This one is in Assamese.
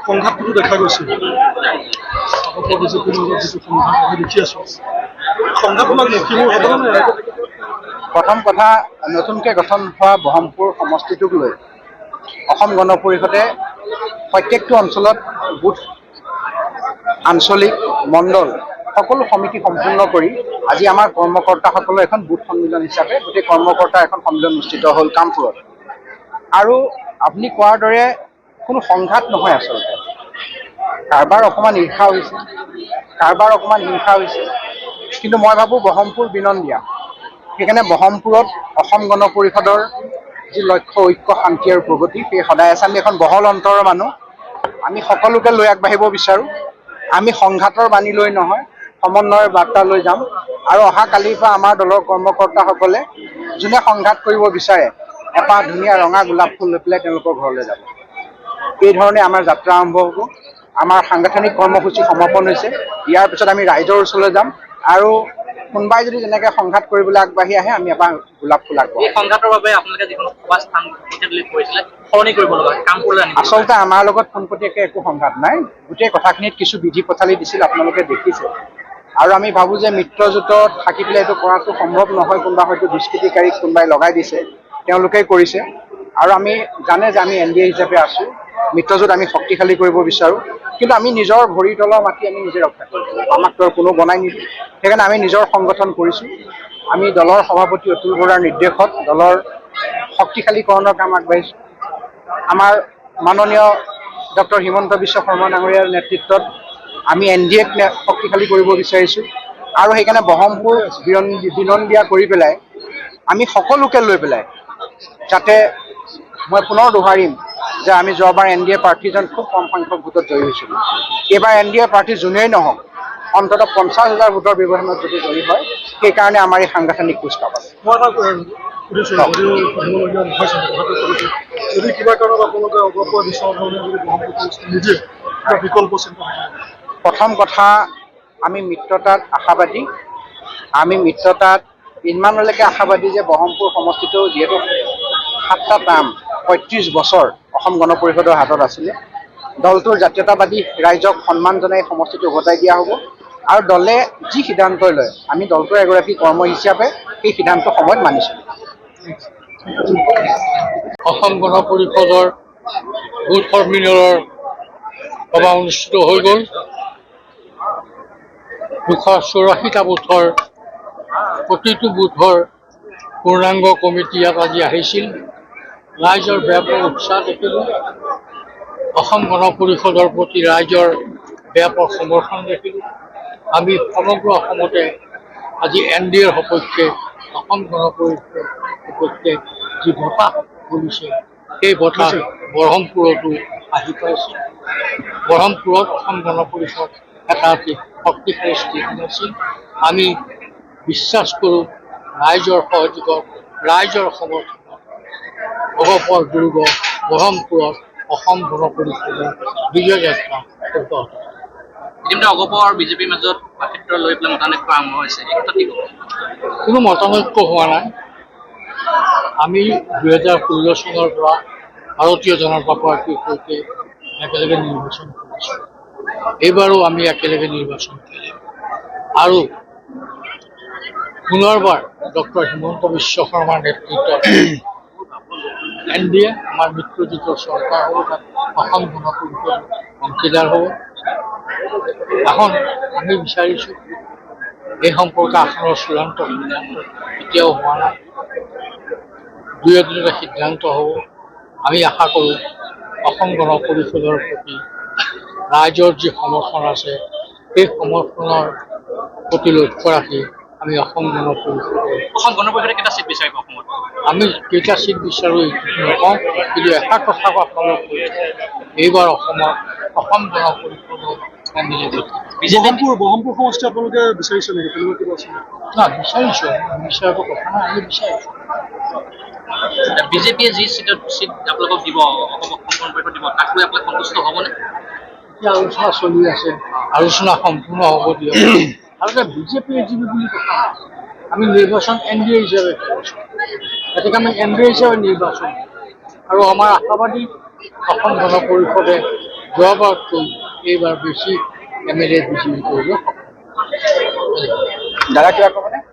সংঘাতটো দেখা গৈছে বিজেপিৰ লগত যিটো সংঘাত আমি দেখি আছোঁ সংঘাতবিলাক মষিমূৰ হ'বনে নাই? প্ৰথম কথা, নতুনকৈ গঠন হোৱা বহৰমপুৰ সমষ্টিটোক লৈ অসম গণ পৰিষদে প্ৰত্যেকটো অঞ্চলত বুথ, আঞ্চলিক, মণ্ডল সকলো সমিতি সম্পূৰ্ণ কৰি আজি আমাৰ কৰ্মকৰ্তাসকলৰ এখন বুথ সন্মিলন হিচাপে গোটেই কৰ্মকৰ্তাৰ এখন সন্মিলন অনুষ্ঠিত হ'ল কামপুৰত। আৰু আপুনি কোৱাৰ দৰে কোনো সংঘাত নহয় আচলতে। কাৰোবাৰ অকণমান ঈৰ্ষা হৈছে, কাৰোবাৰ অকণমান হিংসা হৈছে, কিন্তু মই ভাবোঁ বহৰমপুৰ বিনন্দীয়া। সেইকাৰণে বহৰমপুৰত অসম গণ পৰিষদৰ যি লক্ষ্য, ঐক্য, শান্তি আৰু প্ৰগতি, সেই সদায় আছে। আমি এখন বহল অন্তৰৰ মানুহ, আমি সকলোকে লৈ আগবাঢ়িব বিচাৰোঁ। আমি সংঘাতৰ বাণী লৈ নহয়, সমন্বয়ৰ বাৰ্তা লৈ যাম। আৰু অহা কালিৰ পৰা আমাৰ দলৰ কৰ্মকৰ্তাসকলে যোনে সংঘাত কৰিব বিচাৰে এপাহ ধুনীয়া ৰঙা গোলাপ ফুল লৈ পেলাই তেওঁলোকৰ ঘৰলৈ যাব। এই ধৰণে আমাৰ যাত্ৰা আৰম্ভ হ'ব। আমাৰ সাংগঠনিক কৰ্মসূচী সমাপন হৈছে। ইয়াৰ পিছত আমি ৰাইজৰ ওচৰলৈ যাম আৰু কোনোবাই যদি তেনেকৈ সংঘাত কৰিবলৈ আগবাঢ়ি আহে আমি এবাৰ গোলাপ ফুল আগবঢ়াম। এই সংঘাতৰ বাবে আপোনালোকে যিখন সভা স্থান কৰিছিলে সলনি কৰিব লগা কামপুৰলৈ আনিব। আচলতে আমাৰ লগত পোনপটীয়াকৈ একো সংঘাত নাই। গোটেই কথাখিনিত কিছু বিধি পথালি দিছিল, আপোনালোকে দেখিছে। আৰু আমি ভাবোঁ যে মিত্ৰজোঁটত থাকি পেলাই এইটো কৰাটো সম্ভৱ নহয়। কোনোবা হয়তো দুষ্কৃতিকাৰীক কোনোবাই লগাই দিছে, তেওঁলোকেই কৰিছে। আৰু আমি জানে যে আমি NDA হিচাপে আছোঁ, মিত্ৰজোঁট আমি শক্তিশালী কৰিব বিচাৰোঁ। কিন্তু আমি নিজৰ ভৰিৰ তলৰ মাটি আমি নিজে ৰক্ষা কৰিব লাগিব, আমাকতো আৰু কোনো বনাই নিদিয়ে। সেইকাৰণে আমি নিজৰ সংগঠন কৰিছোঁ। আমি দলৰ সভাপতি অতুল বৰাৰ নিৰ্দেশত দলৰ শক্তিশালীকৰণৰ কাম আগবাঢ়িছোঁ। আমাৰ মাননীয় ডক্টৰ হিমন্ত বিশ্ব শৰ্মা ডাঙৰীয়াৰ নেতৃত্বত আমি NDAক শক্তিশালী কৰিব বিচাৰিছোঁ। আৰু সেইকাৰণে বহৰমপুৰ বিনন্দীয়া কৰি পেলাই আমি সকলোকে লৈ পেলাই, যাতে মই পুনৰ দোহাৰিম যে আমি যোৱাবাৰ NDA প্ৰাৰ্থীজন খুব কম সংখ্যক ভোটত জয়ী হৈছিলোঁ। এইবাৰ NDA প্ৰাৰ্থী যোনেই নহওক অন্ততঃ 50,000 ভোটৰ ব্যৱধানত যদি জয়ী হয়, সেইকাৰণে আমাৰ এই সাংগঠনিক কুচকাৱাজ। মই সুধিছোঁ যদি কিবা কাৰণত আপোনালোকে অগপোৱা বিচৰা ধৰণে যদি বহৰমপুৰ নিদিয়ে বিকল্প চিন্তা। প্ৰথম কথা, আমি মিত্ৰতাত আশাবাদী। আমি মিত্ৰতাত ইমানলৈকে আশাবাদী যে বহৰমপুৰ সমষ্টিটো যিহেতু 7টা টাৰ্ম 35 বছৰ অসম গণ পৰিষদৰ হাতত আছিলে, দলটোৰ জাতীয়তাবাদী ৰাইজক সন্মান জনাই সমষ্টিটো উভতাই দিয়া হ'ব। আৰু দলে যি সিদ্ধান্তই লয় আমি দলটোৰ এগৰাকী কৰ্ম হিচাপে সেই সিদ্ধান্ত সময়ত মানিছোঁ। অসম গণ পৰিষদৰ বুথ সন্মিলনৰ সভা অনুষ্ঠিত হৈ গ'ল। 284টা বুথৰ প্ৰতিটো বুথৰ পূৰ্ণাংগ কমিটি ইয়াত আজি আহিছিল। ৰাইজৰ ব্যাপক উৎসাহ দেখিলোঁ। অসম গণ পৰিষদৰ প্ৰতি ৰাইজৰ ব্যাপক সমৰ্থন দেখিলোঁ। আমি সমগ্ৰ অসমতে আজি NDAৰ সপক্ষে অসম গণ পৰিষদৰ সপক্ষে যি বঁটা বলিছে, সেই বঁটা বৰহমপুৰতো আহি পাইছে। বৰহমপুৰত অসম গণ পৰিষদ এটা অতি শক্তিশালী স্থিতি আছিল। আমি বিশ্বাস কৰোঁ ৰাইজৰ সহযোগত, ৰাইজৰ সমৰ্থনত অগপৰ দুৰ্গ বৰহমপুৰত অসম গণ পৰিষদৰ বিজয় যাত্ৰা অব্যাহত। ইতিমধ্যে অগপ আৰু বিজেপিৰ মাজত ক্ষেত্ৰ লৈ পেলাই মতানৈক্য আৰম্ভ হৈছে, এই ক্ষেত্ৰত কি ক'ব? কোনো মতানৈক্য হোৱা নাই। আমি 2016 চনৰ পৰা ভাৰতীয় জনতা পাৰ্টীৰ সৈতে একেলগে নিৰ্বাচন কৰিছোঁ। এইবাৰো আমি একেলগে নিৰ্বাচন কৰিম। আৰু পুনৰবাৰ ডক্টৰ হিমন্ত বিশ্ব শৰ্মাৰ নেতৃত্বত NDA আমাৰ মিত্ৰজোঁটৰ চৰকাৰ হ'ব, তাত অসম গণ পৰিষদ অংশীদাৰ হ'ব। এখন আমি বিচাৰিছোঁ এই সম্পৰ্কে আসনৰ চূড়ান্ত সিদ্ধান্ত এতিয়াও হোৱা নাই। দুই এদিনতে সিদ্ধান্ত হ'ব। আমি আশা কৰোঁ অসম গণ পৰিষদৰ প্ৰতি ৰাইজৰ যি সমৰ্থন আছে, সেই সমৰ্থনৰ প্ৰতি লক্ষ্য ৰাখি আমি অসম গণ পৰিষদে কেইটা চিট বিচাৰিব অসমত? আমি কেইটা চিট বিচাৰোঁ নকওঁ, কিন্তু এটা কথা আপোনালোক কৈছে, এইবাৰ অসমত অসম গণ পৰিষদৰ বহৰমপুৰ সমষ্টি আপোনালোকে বিচাৰিছে নেকি? তেনেকুৱা কিবা আছে? না, বিচাৰিছোঁ। বিচাৰিব কথা নাই, আমি বিচাৰিছোঁ। বিজেপিয়ে যি চিট আপোনালোকক দিব, অসম গণ পৰিষদ দিব, তাক লৈ আপোনালোক সন্তুষ্ট হ'বনে? এতিয়া আলোচনা চলি আছে, আলোচনা সম্পূৰ্ণ হ'ব দিয়ক। আচলতে বিজেপিয়ে যি বুলি কথা নাই, আমি নিৰ্বাচন NDA হিচাপে কৰিছোঁ। গতিকে আমি NDA হিচাপে নিৰ্বাচন আৰু আমাৰ আশাবাদী অসম গণ পৰিষদে যোৱাবাৰতকৈ এইবাৰ বেছি MLA বিজয়ী কৰিব সক্ষম। দাদা কিবা ক'বনে?